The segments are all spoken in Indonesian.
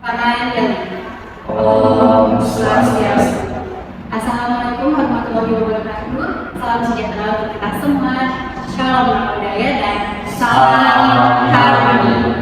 Panayam. Om Swastiastu. Assalamualaikum warahmatullahi wabarakatuh. Salam sejahtera untuk kita semua. Shalom nama budaya dan salam harmoni.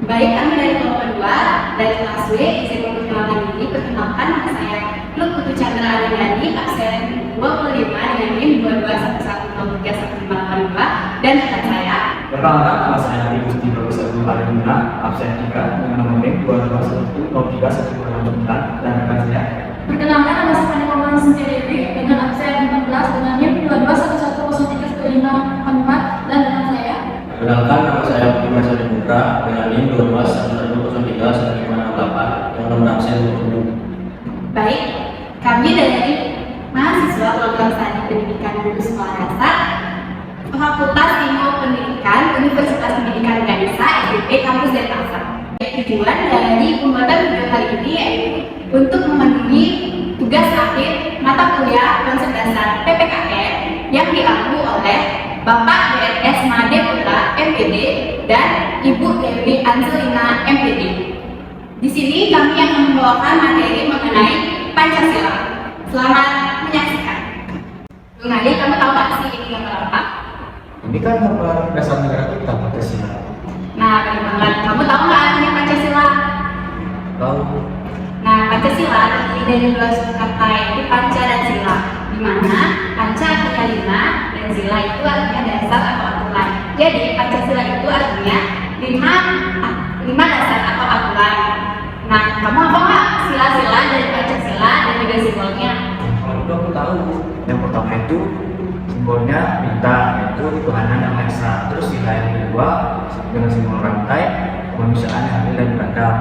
Baik, kami dari kelompok 2 dari kelas W izin memperkenalkan diri. Perkenalkan, nama saya Luk Putu Chandra Adriani, absen 25 dengan NIM 2211031582 dan rekan saya. Perkenalkan, nama saya Adi Gusti Bagus Agung Alimuna, absen 3 dengan nomor NIM 2210031582 dan rekan saya. Perkenalkan, nama saya Fani Maman Sintiadewi dengan absen 14 dengan NIM 2211031544 dan rekan saya. Perkenalkan, nama saya Bima Sadi Putra dengan NIM 2211031588 dengan nomor absen 20. Baik, kami dari mahasiswa program studi pendidikan guru sekolah dasar Fakultas Ilmu Pendidikan Universitas Pendidikan Ganesha FIP Kampus Denpasar. Tujuan dari pembuatan video kali ini yaitu untuk memenuhi tugas akhir mata kuliah konsep dasar PPKN yang diampu oleh Bapak DRS Made Putra MPD dan Ibu Dewi Anselina MPD. Di sini kami akan membawakan materi mengenai Pancasila. Selamat menyaksikan. Bung Ali, kamu tahu nggak sih ini gambar apa? Ini kan gambar dasar negara kita, Pancasila. Nah, bagaimana? Kamu tahu nggak artinya Pancasila? Tahu. Nah, Pancasila terdiri dari dua kata yaitu Panca dan Sila. Di mana Panca artinya 5 dan Sila itu artinya dasar atau aturan. Jadi Pancasila itu artinya 5 dasar atau aturan. Nah, kamu apa nggak sila-sila dari Pancasila dan juga simbolnya? Kalau itu aku tahu. Yang pertama itu simbolnya bintang, yaitu ketuhanan yang Maha Esa. Terus sila yang kedua dengan simbol rantai, kemanusiaan yang adil dan beragam.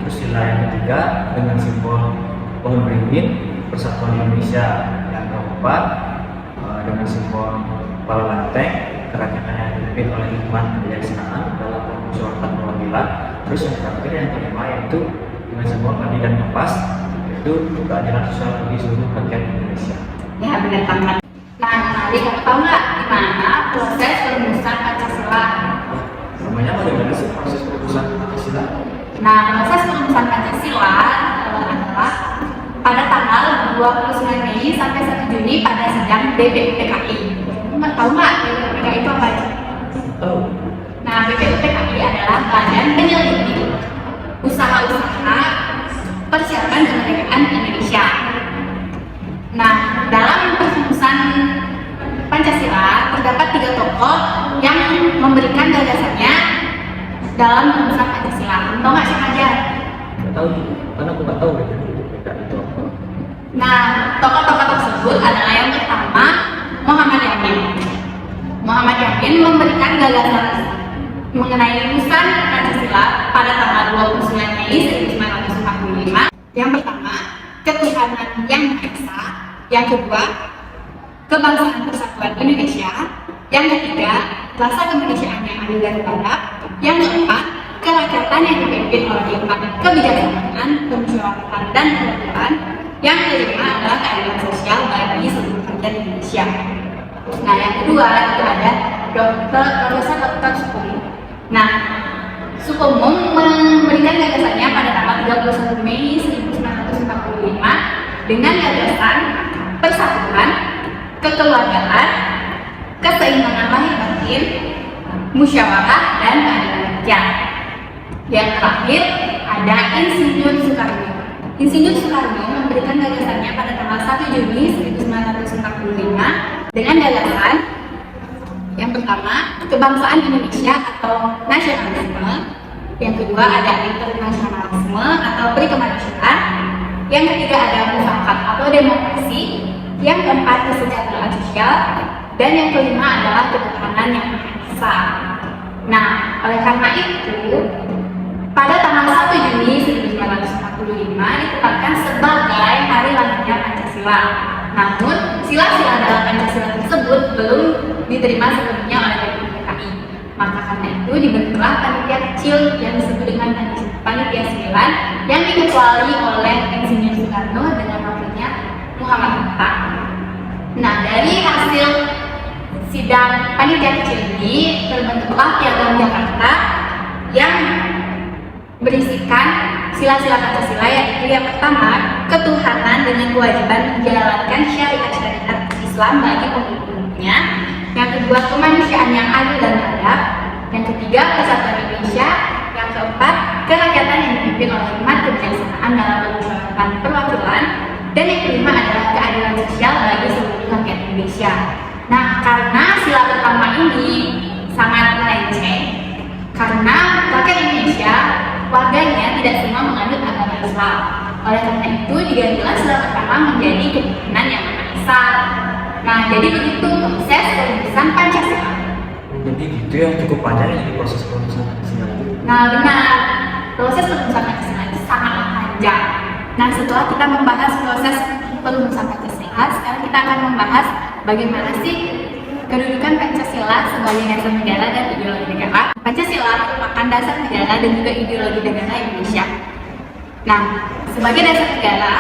Terus sila yang ketiga dengan simbol pohon beringin, persatuan Indonesia. Yang keempat dengan simbol kepala banteng, kerakyatan yang dipimpin oleh hikmat kebijaksanaan dalam permusyawaratan perwakilan. Terus yang terakhir yang kelima yaitu dengan simbol adil dan lepas, yaitu keadilan sosial bagi seluruh rakyat Indonesia. Ya, benar banget. Nah, Nali, kamu tahu nggak di mana proses perumusan Pancasila? Namanya bagaimana sih proses perumusan Pancasila? Nah, proses perumusan Pancasila adalah pada tanggal 29 Mei sampai 1 Juni pada sidang BPUPKI. Kamu tahu nggak BPUPKI itu apa aja? Tahu. Nah, BPUPKI adalah badan penyelidik usaha-usaha persiapan kemerdekaan Indonesia. Nah, dalam perumusan Pancasila terdapat 3 tokoh yang memberikan gagasannya dalam perumusan Pancasila. Kamu tahu nggak siapa aja? Nggak tahu, karena aku nggak tahu itu apa. Nah, tokoh-tokoh tersebut adalah yang pertama Muhammad Yamin. Muhammad Yamin memberikan gagasan mengenai rumusan Pancasila pada tanggal 29 Mei 1945. Yang pertama, ketuhanan yang Maha Esa. Yang kedua, kebangsaan persatuan Indonesia. Yang ketiga, rasa kemanusiaan yang adil dan beradab. Yang keempat, kerakyatan yang dipimpin oleh hikmat kebijaksanaan, permusyawaratan dan perwakilan. Yang kelima adalah keadilan sosial bagi seluruh rakyat Indonesia. Nah, yang kedua itu ada Profesor Dr. Sukomo. Nah, Sukomo memberikan gagasannya pada tanggal 31 Mei 1945 dengan gagasan persatuan, kekeluargaan, keseimbangan lahir batin, musyawarah dan keadilan rakyat. Yang terakhir ada Insinyur Soekarno. Insinyur Soekarno memberikan gagasannya pada tanggal 1 Juni 1945 dengan gagasan yang pertama, kebangsaan Indonesia atau nasionalisme. Yang kedua ada internasionalisme atau perikemanusiaan. Yang ketiga ada mufakat atau demokrasi. Yang keempat kesejahteraan sosial. Dan yang kelima adalah ketuhanan yang Maha Esa. Nah, oleh karena itu pada tanggal 1 Juni 1945 ditetapkan sebagai hari lahirnya Pancasila. Namun, sila-sila dalam Pancasila tersebut belum diterima sebelumnya oleh BPUPKI. Maka karena itu dibentuklah panitia kecil yang disebut dengan Panitia 9 yang diketuai oleh Insinyur Soekarno dengan wakilnya Muhammad Hatta. Nah, dari hasil sidang panitia kecil ini terbentuklah Piagam Jakarta yang berisikan sila-sila Pancasila, yaitu yang pertama, ketuhanan dengan kewajiban menjalankan syariat-syariat Islam bagi pengikutnya. Yang kedua, kemanusiaan yang adil dan beradab. Yang ketiga, kesatuan Indonesia. Yang keempat, kerakyatan yang dipimpin oleh hikmat kebijaksanaan dalam permusyawaratan perwakilan. Dan yang kelima adalah keadilan sosial bagi seluruh rakyat Indonesia. Nah, karena sila pertama ini sangat melenceng, karena rakyat Indonesia warganya tidak semua menganut agama Islam. Oleh karena itu digantilah sila pertama menjadi ketuhanan yang Maha Esa. Nah, jadi begitu proses perumusan Pancasila. Jadi gitu ya, cukup panjang ini proses perumusan Pancasila itu. Nah, benar. Proses perumusan Pancasila itu sangatlah panjang. Nah, setelah kita membahas proses perumusan Pancasila, sekarang kita akan membahas bagaimana sih kedudukan Pancasila sebagai dasar negara dan ideologi negara. Pancasila merupakan dasar negara dan juga ideologi negara Indonesia. Nah, sebagai dasar negara,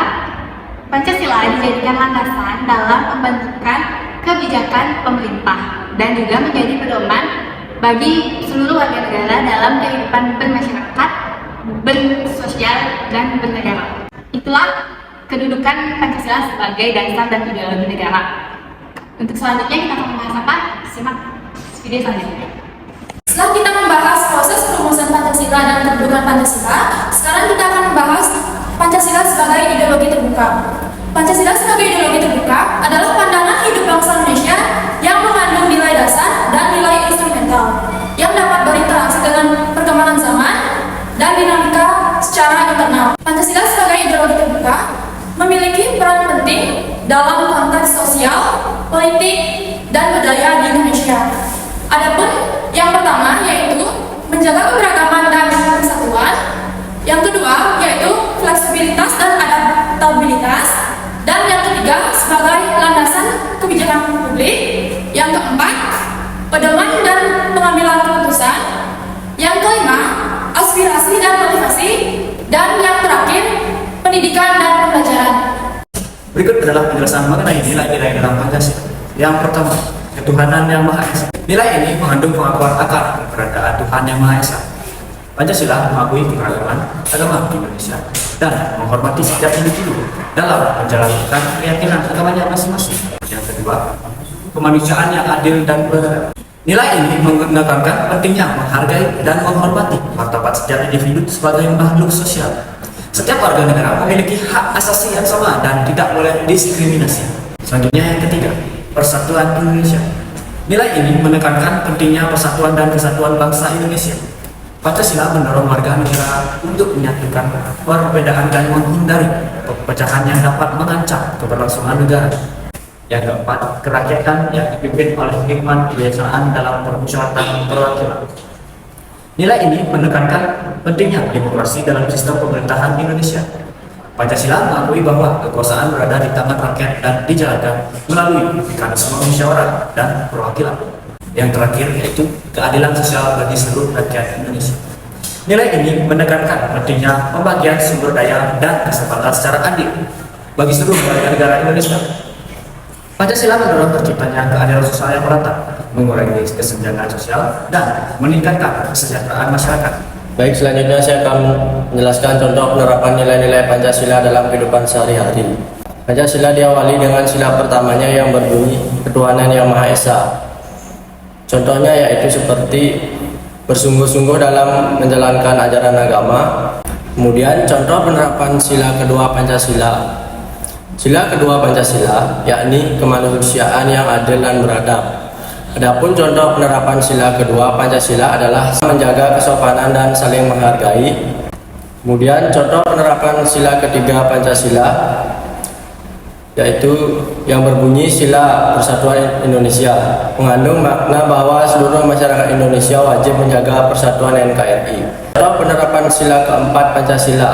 Pancasila dijadikan landasan dalam pembentukan kebijakan pemerintah dan juga menjadi pedoman bagi seluruh warga negara dalam kehidupan bermasyarakat, bersosial, dan bernegara. Itulah kedudukan Pancasila sebagai dasar dan ideologi negara. Untuk selanjutnya kita akan membahas apa? Simak video selanjutnya. Setelah kita membahas proses perumusan Pancasila dan kedudukan Pancasila, sekarang kita akan membahas Pancasila sebagai ideologi terbuka. Pancasila sebagai ideologi terbuka adalah pandangan hidup bangsa Indonesia yang mengandung nilai dasar dan nilai instrumental yang dapat berinteraksi dengan perkembangan zaman dan dinamika secara internal. Pancasila sebagai ideologi terbuka memiliki peran penting dalam konteks sosial, politik, dan budaya di Indonesia. Adapun yang pertama yaitu menjaga keberagaman dan kesatuan. Yang kedua yaitu fleksibilitas dan adaptabilitas. Dan yang ketiga sebagai landasan kebijakan publik. Yang keempat, pedoman dan pengambilan keputusan. Yang kelima, aspirasi dan motivasi. Dan yang terakhir, pendidikan dan pembelajaran. Berikut adalah penjelasan mengenai nilai-nilai dalam Pancasila. Yang pertama, ketuhanan yang Maha Esa. Nilai ini mengandung pengakuan akan keberadaan Tuhan yang Maha Esa. Pancasila mengakui keberagaman agama di Indonesia dan menghormati setiap individu dalam menjalankan keyakinan agamanya masing-masing. Yang kedua, kemanusiaan yang adil dan beradab. Nilai ini menekankan pentingnya menghargai dan menghormati martabat setiap individu sebagai makhluk sosial. Setiap warga negara memiliki hak asasi yang sama dan tidak boleh diskriminasi. Selanjutnya yang ketiga, persatuan Indonesia. Nilai ini menekankan pentingnya persatuan dan kesatuan bangsa Indonesia. Pancasila mendorong warga negara untuk menyatukan perbedaan dan menghindari perpecahan yang dapat mengancam keberlangsungan negara. Yang keempat, kerakyatan yang dipimpin oleh hikmat kebijaksanaan dalam permusyawaratan perwakilan. Nilai ini menekankan pentingnya demokrasi dalam sistem pemerintahan Indonesia. Pancasila mengakui bahwa kekuasaan berada di tangan rakyat dan dijalankan melalui mekanisme musyawarah dan perwakilan. Yang terakhir yaitu keadilan sosial bagi seluruh rakyat Indonesia. Nilai ini menekankan pentingnya pembagian sumber daya dan kesempatan secara adil bagi seluruh warga negara Indonesia. Pancasila mendorong terciptanya keadilan sosial yang merata, mengurangi kesenjangan sosial, dan meningkatkan kesejahteraan masyarakat. Baik, selanjutnya saya akan menjelaskan contoh penerapan nilai-nilai Pancasila dalam kehidupan sehari-hari. Pancasila diawali dengan sila pertamanya yang berbunyi ketuhanan yang Maha Esa. Contohnya yaitu seperti bersungguh-sungguh dalam menjalankan ajaran agama. Kemudian contoh penerapan sila kedua Pancasila. Sila kedua Pancasila yakni kemanusiaan yang adil dan beradab. Adapun contoh penerapan sila kedua Pancasila adalah menjaga kesopanan dan saling menghargai. Kemudian contoh penerapan sila ketiga Pancasila yaitu yang berbunyi sila persatuan Indonesia, mengandung makna bahwa seluruh masyarakat Indonesia wajib menjaga persatuan NKRI. Contoh penerapan sila keempat Pancasila,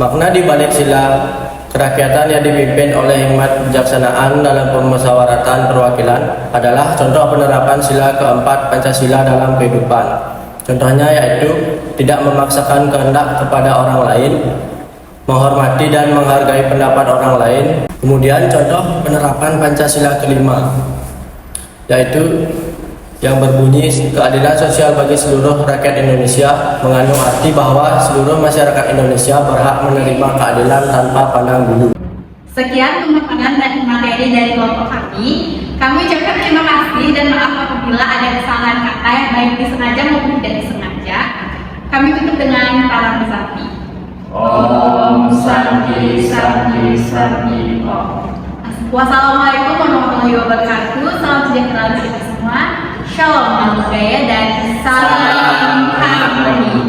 makna di balik sila kerakyatan yang dipimpin oleh hikmat kebijaksanaan dalam permusyawaratan perwakilan adalah contoh penerapan sila keempat Pancasila dalam kehidupan. Contohnya yaitu tidak memaksakan kehendak kepada orang lain, menghormati dan menghargai pendapat orang lain. Kemudian contoh penerapan Pancasila kelima yaitu yang berbunyi keadilan sosial bagi seluruh rakyat Indonesia mengandung arti bahwa seluruh masyarakat Indonesia berhak menerima keadilan tanpa pandang bulu. Sekian pemaparan dan materi dari kelompok kami. Kami ucapkan terima kasih dan maaf apabila ada kesalahan kata yang baik disengaja maupun tidak disengaja. Kami tutup dengan Param Sakti. Om Santi Santi Santi Om. Wassalamualaikum warahmatullahi wabarakatuh. Salam sejahtera untuk kita semua. Shalom, namo buddhaya, dan salam harmoni.